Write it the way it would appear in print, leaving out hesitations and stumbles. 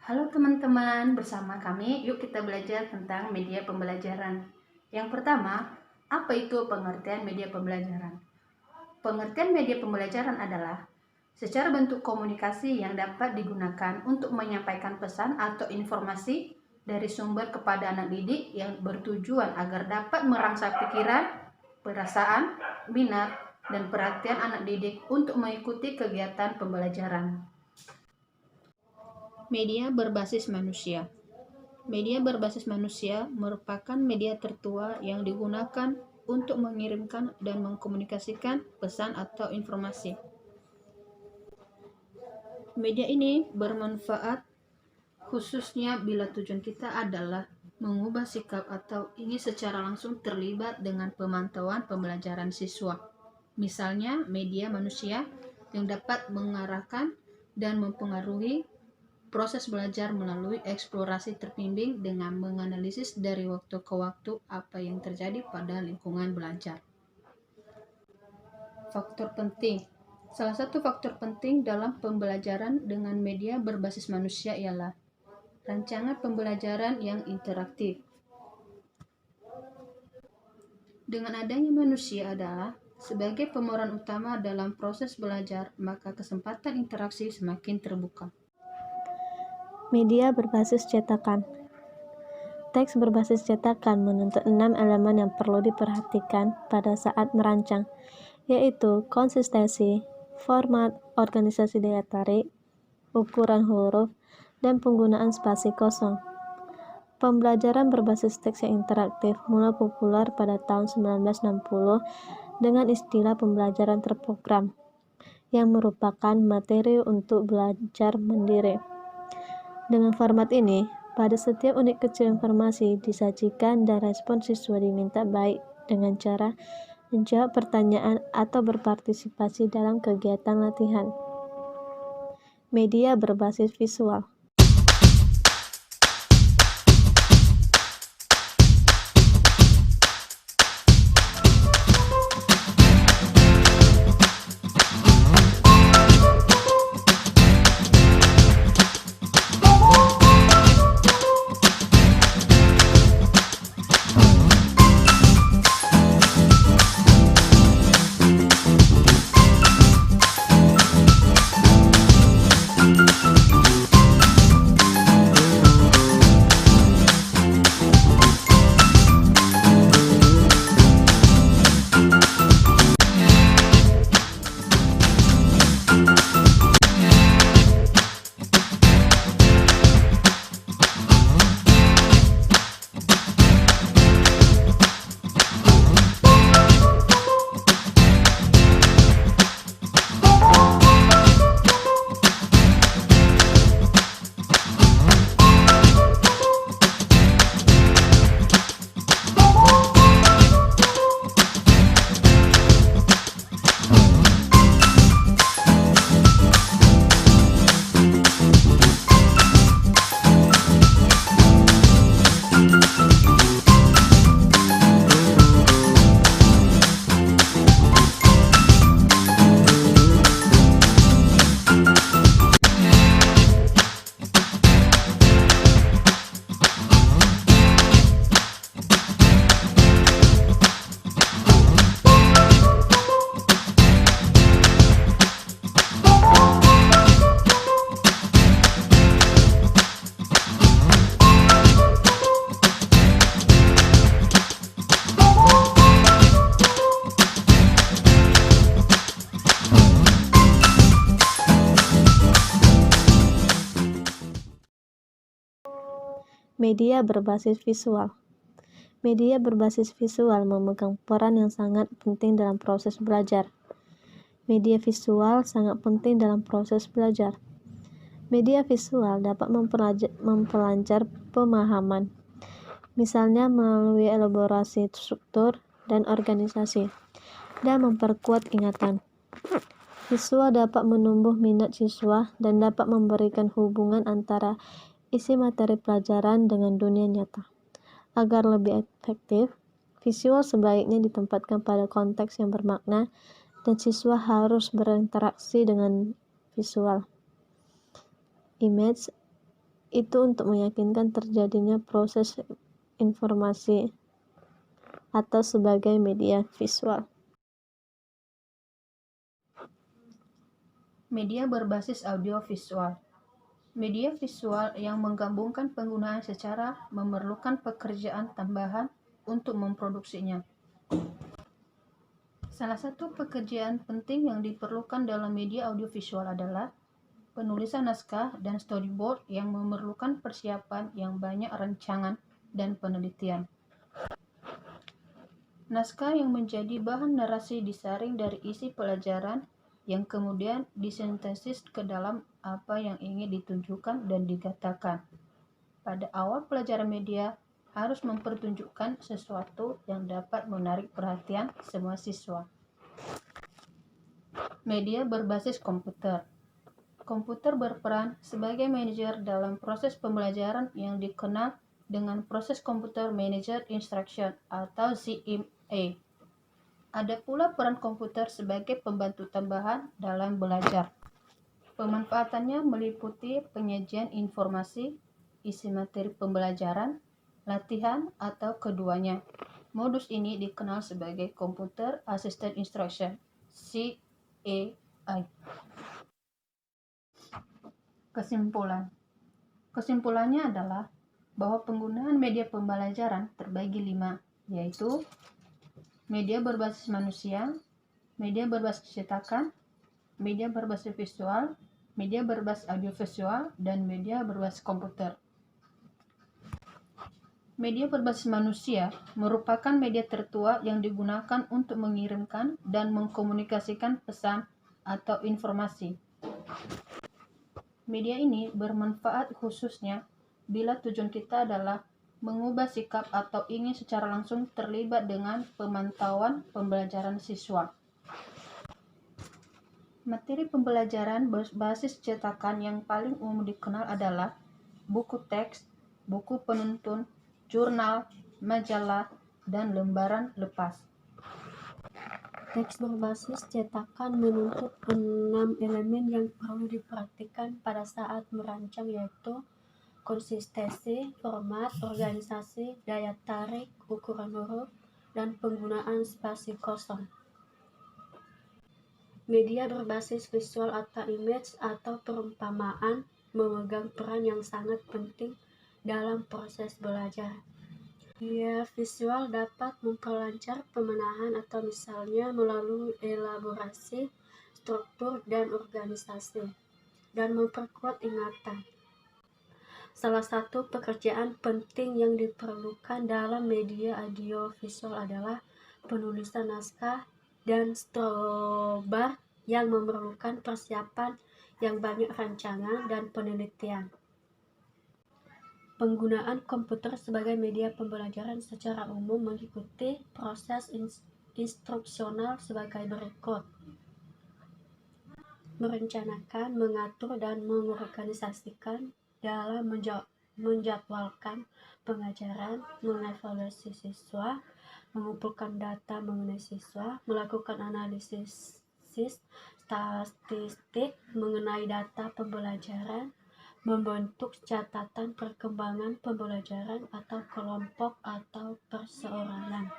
Halo teman-teman, bersama kami yuk kita belajar tentang media pembelajaran. Yang pertama, apa itu pengertian media pembelajaran? Pengertian media pembelajaran adalah secara bentuk komunikasi yang dapat digunakan untuk menyampaikan pesan atau informasi dari sumber kepada anak didik yang bertujuan agar dapat merangsang pikiran, perasaan, minat, dan perhatian anak didik untuk mengikuti kegiatan pembelajaran. Media berbasis manusia. Media berbasis manusia merupakan media tertua yang digunakan untuk mengirimkan dan mengkomunikasikan pesan atau informasi. Media ini bermanfaat khususnya bila tujuan kita adalah mengubah sikap atau ingin secara langsung terlibat dengan pemantauan pembelajaran siswa. Misalnya, media manusia yang dapat mengarahkan dan mempengaruhi proses belajar melalui eksplorasi terbimbing dengan menganalisis dari waktu ke waktu apa yang terjadi pada lingkungan belajar. Faktor penting. Salah satu faktor penting dalam pembelajaran dengan media berbasis manusia ialah rancangan pembelajaran yang interaktif. Dengan adanya manusia adalah sebagai pemeran utama dalam proses belajar, maka kesempatan interaksi semakin terbuka. Media berbasis cetakan. Teks berbasis cetakan menuntut 6 elemen yang perlu diperhatikan pada saat merancang, yaitu konsistensi, format, organisasi daya tarik, ukuran huruf, dan penggunaan spasi kosong. Pembelajaran berbasis teks yang interaktif mulai populer pada tahun 1960 dengan istilah pembelajaran terprogram, yang merupakan materi untuk belajar mandiri. Dengan format ini, pada setiap unit kecil informasi disajikan dan respon siswa diminta baik dengan cara menjawab pertanyaan atau berpartisipasi dalam kegiatan latihan. Media berbasis visual. Media berbasis visual. Media berbasis visual memegang peran yang sangat penting dalam proses belajar. Media visual sangat penting dalam proses belajar. Media visual dapat memperlancar pemahaman, misalnya melalui elaborasi struktur dan organisasi, dan memperkuat ingatan. Visual dapat menumbuh minat siswa dan dapat memberikan hubungan antara isi materi pelajaran dengan dunia nyata. Agar lebih efektif, visual sebaiknya ditempatkan pada konteks yang bermakna dan siswa harus berinteraksi dengan visual. Image itu untuk meyakinkan terjadinya proses informasi atau sebagai media visual. Media berbasis audio-visual. Media visual yang menggabungkan penggunaan secara memerlukan pekerjaan tambahan untuk memproduksinya. Salah satu pekerjaan penting yang diperlukan dalam media audiovisual adalah penulisan naskah dan storyboard yang memerlukan persiapan yang banyak rancangan dan penelitian. Naskah yang menjadi bahan narasi disaring dari isi pelajaran yang kemudian disintesis ke dalam apa yang ingin ditunjukkan dan dikatakan. Pada awal pelajaran media harus mempertunjukkan sesuatu yang dapat menarik perhatian semua siswa. Media berbasis komputer. Komputer berperan sebagai manajer dalam proses pembelajaran yang dikenal dengan proses Computer Manager Instruction atau CMA. Ada pula peran komputer sebagai pembantu tambahan dalam belajar. Pemanfaatannya meliputi penyajian informasi, isi materi pembelajaran, latihan, atau keduanya. Modus ini dikenal sebagai Computer Assisted Instruction, CAI. Kesimpulannya adalah bahwa penggunaan media pembelajaran terbagi 5, yaitu media berbasis manusia, media berbasis cetakan, media berbasis visual, media berbasis audiovisual, dan media berbasis komputer. Media berbasis manusia merupakan media tertua yang digunakan untuk mengirimkan dan mengkomunikasikan pesan atau informasi. Media ini bermanfaat khususnya bila tujuan kita adalah mengubah sikap atau ingin secara langsung terlibat dengan pemantauan pembelajaran siswa. Materi pembelajaran berbasis cetakan yang paling umum dikenal adalah buku teks, buku penuntun, jurnal, majalah, dan lembaran lepas. Teks berbasis cetakan menuntut 6 elemen yang perlu diperhatikan pada saat merancang, yaitu konsistensi, format, organisasi, daya tarik, ukuran huruf, dan penggunaan spasi kosong. Media berbasis visual atau image atau perumpamaan memegang peran yang sangat penting dalam proses belajar. Media visual dapat memperlancar pemenahan atau misalnya melalui elaborasi, struktur, dan organisasi, dan memperkuat ingatan. Salah satu pekerjaan penting yang diperlukan dalam media audiovisual adalah penulisan naskah dan storyboard yang memerlukan persiapan yang banyak rancangan dan penelitian. Penggunaan komputer sebagai media pembelajaran secara umum mengikuti proses instruksional sebagai berikut. Merencanakan, mengatur, dan mengorganisasikan dalam menjadwalkan pengajaran, mengevaluasi siswa, mengumpulkan data mengenai siswa, melakukan analisis statistik mengenai data pembelajaran, membentuk catatan perkembangan pembelajaran atau kelompok atau perseorangan.